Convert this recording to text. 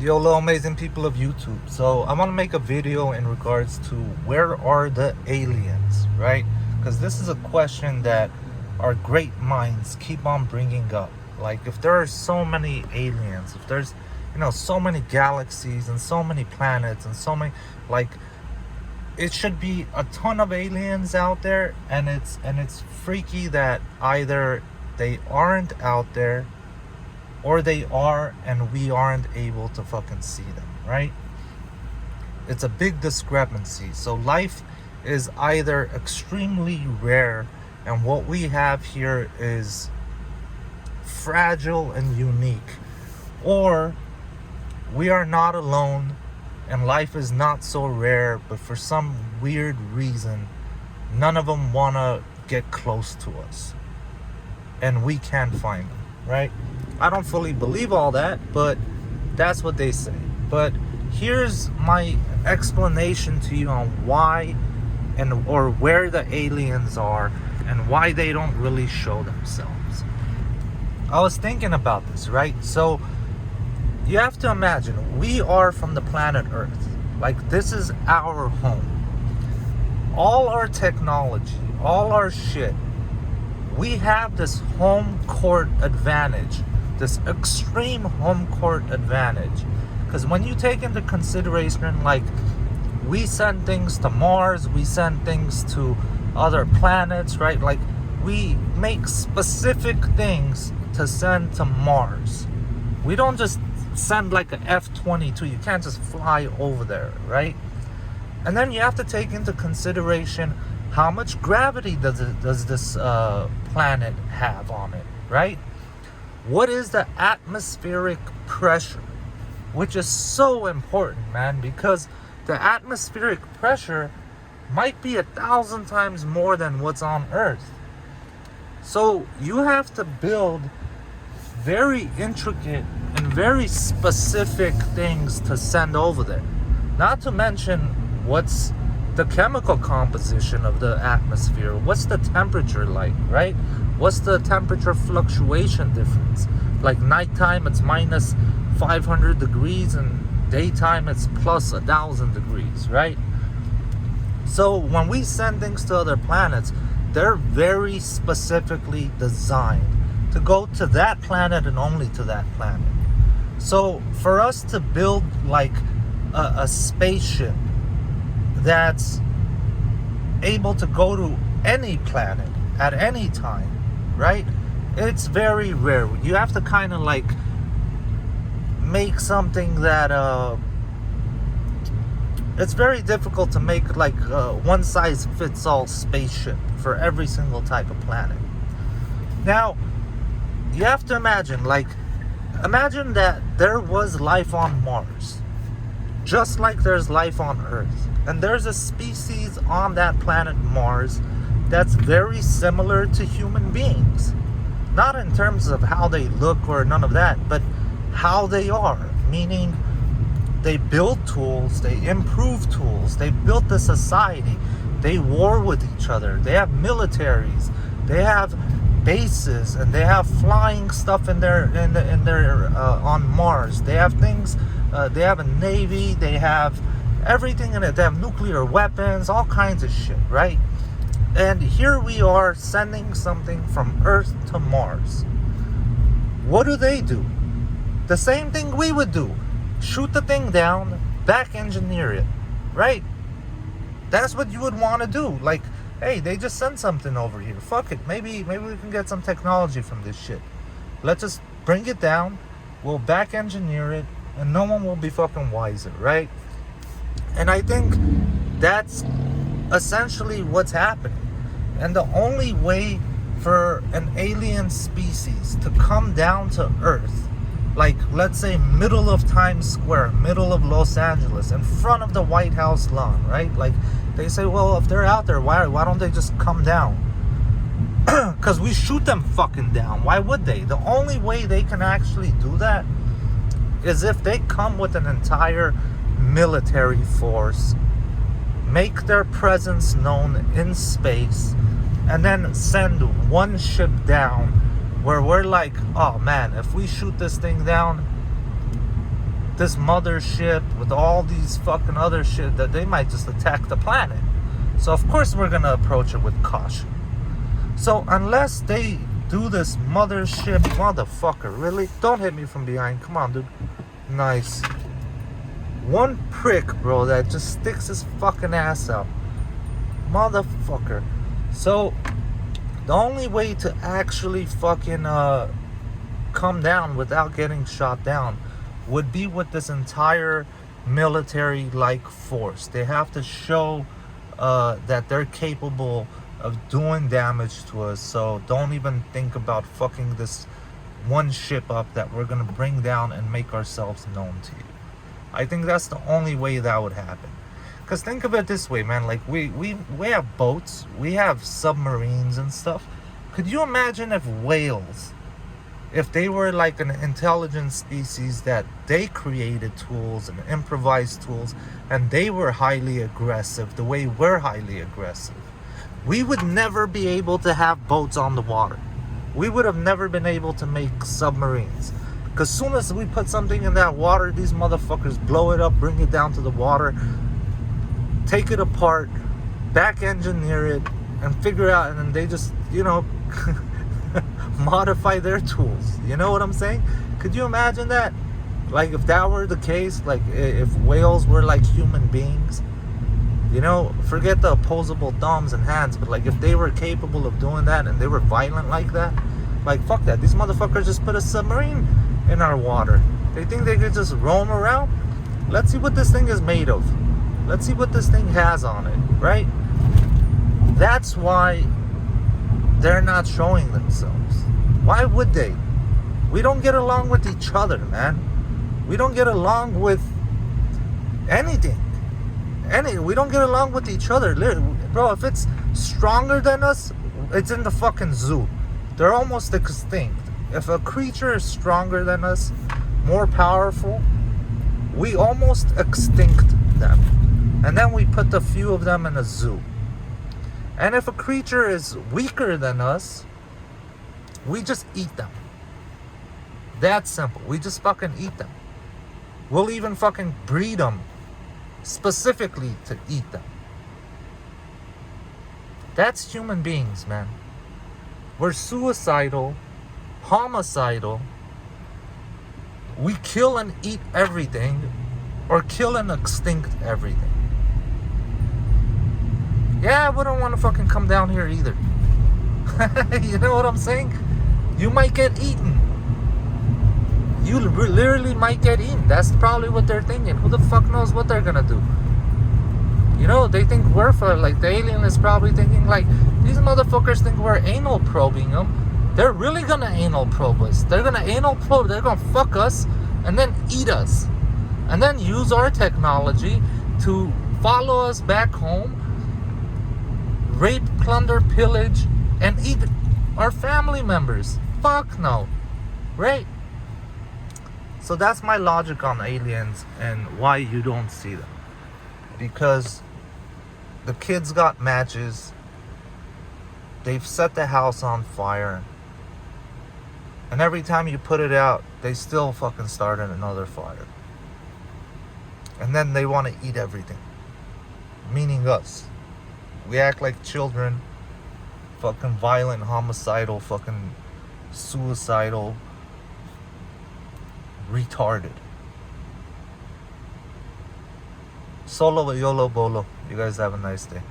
Yo, hello, amazing people of YouTube. So, I want to make a video in regards to where are the aliens, right? Because this is a question that our great minds keep on bringing up. Like, if there are so many aliens, if there's, so many galaxies and so many planets and so many, like, it should be a ton of aliens out there, and it's freaky that either they aren't out there or they are and we aren't able to fucking see them, right? It's a big discrepancy. So life is either extremely rare and what we have here is fragile and unique, or we are not alone and life is not so rare, but for some weird reason none of them want to get close to us and we can't find them, right? I don't fully believe all that, but that's what they say. But here's my explanation to you on why and or where the aliens are and why they don't really show themselves. I was thinking about this, right? So you have to imagine we are from the planet Earth. Like, this is our home. All our technology, all our shit, we have this home court advantage, this extreme home court advantage. Because when you take into consideration, like, we send things to Mars, we send things to other planets, right? Like, we make specific things to send to Mars. We don't just send like a F-22. You can't just fly over there, right? And then you have to take into consideration how much gravity does this planet have on it, right? What is the atmospheric pressure? Which is so important, man, because the atmospheric pressure might be 1,000 times more than what's on Earth. So you have to build very intricate and very specific things to send over there. Not to mention what's the chemical composition of the atmosphere. What's the temperature like, right? What's the temperature fluctuation difference? Like, nighttime it's minus 500 degrees and daytime it's plus 1,000 degrees, right? So when we send things to other planets, they're very specifically designed to go to that planet and only to that planet. So for us to build like a spaceship that's able to go to any planet at any time, right? It's very rare. You have to kind of like make something that it's very difficult to make like one size fits all spaceship for every single type of planet. Now you have to imagine that there was life on Mars, just like there's life on Earth. And there's a species on that planet Mars that's very similar to human beings. Not in terms of how they look or none of that, but how they are. Meaning, they build tools, they improve tools, they built a society, they war with each other, they have militaries, they have bases, and they have flying stuff in their on Mars. They have things. They have a navy. They have everything in it. They have nuclear weapons, all kinds of shit, right? And here we are sending something from Earth to Mars. What do? The same thing we would do. Shoot the thing down, back engineer it, right? That's what you would want to do. Like, hey, they just sent something over here. Fuck it. Maybe we can get some technology from this shit. Let's just bring it down. We'll back engineer it, and no one will be fucking wiser, right? And I think that's essentially what's happening. And the only way for an alien species to come down to Earth, like, let's say middle of Times Square, middle of Los Angeles, in front of the White House lawn, right? Like, they say, well, if they're out there, why don't they just come down? Because we shoot them fucking down. Why would they? The only way they can actually do that is if they come with an entire military force, make their presence known in space, and then send one ship down where we're like, oh man, if we shoot this thing down, this mothership with all these fucking other shit that they might just attack the planet. So of course we're gonna approach it with caution. So unless they do this mothership, motherfucker, really? Don't hit me from behind. Come on, dude. Nice. One prick, bro, that just sticks his fucking ass out. Motherfucker. So the only way to actually fucking come down without getting shot down would be with this entire military-like force. They have to show that they're capable of doing damage to us. So don't even think about fucking this one ship up that we're gonna bring down and make ourselves known to you. I think that's the only way that would happen. Because think of it this way, man. Like we have boats, we have submarines and stuff. Could you imagine if whales, if they were like an intelligent species that they created tools and improvised tools, and they were highly aggressive the way we're highly aggressive, we would never be able to have boats on the water. We would have never been able to make submarines. Because as soon as we put something in that water, these motherfuckers blow it up, bring it down to the water, take it apart, back engineer it, and figure out, and then they just, modify their tools. You know what I'm saying? Could you imagine that? Like if that were the case, like if whales were like human beings, forget the opposable thumbs and hands, but like if they were capable of doing that and they were violent like that, like fuck that. These motherfuckers just put a submarine in our water. They think they could just roam around? Let's see what this thing is made of. Let's see what this thing has on it, right? That's why they're not showing themselves. Why would they? We don't get along with each other, man. We don't get along with anything. We don't get along with each other. Bro, if it's stronger than us, it's in the fucking zoo. They're almost extinct. If a creature is stronger than us, more powerful, we almost extinct them. And then we put a few of them in a zoo. And if a creature is weaker than us, we just eat them. That's simple. We just fucking eat them. We'll even fucking breed them specifically to eat them. That's human beings, man. We're suicidal, homicidal. We kill and eat everything, or kill and extinct everything. Yeah, I wouldn't want to fucking come down here either. You know what I'm saying? You might get eaten. You literally might get eaten. That's probably what they're thinking. Who the fuck knows what they're gonna do? They think we're like the alien is probably thinking like, these motherfuckers think we're anal probing them. They're really gonna anal probe us. They're gonna fuck us and then eat us. And then use our technology to follow us back home, rape, plunder, pillage, and eat our family members. Fuck no. Right? So that's my logic on aliens and why you don't see them. Because the kids got matches. They've set the house on fire. And every time you put it out, they still fucking started another fire. And then they want to eat everything. Meaning us. We act like children. Fucking violent, homicidal, fucking suicidal, retarded. Solo YOLO Bolo. You guys have a nice day.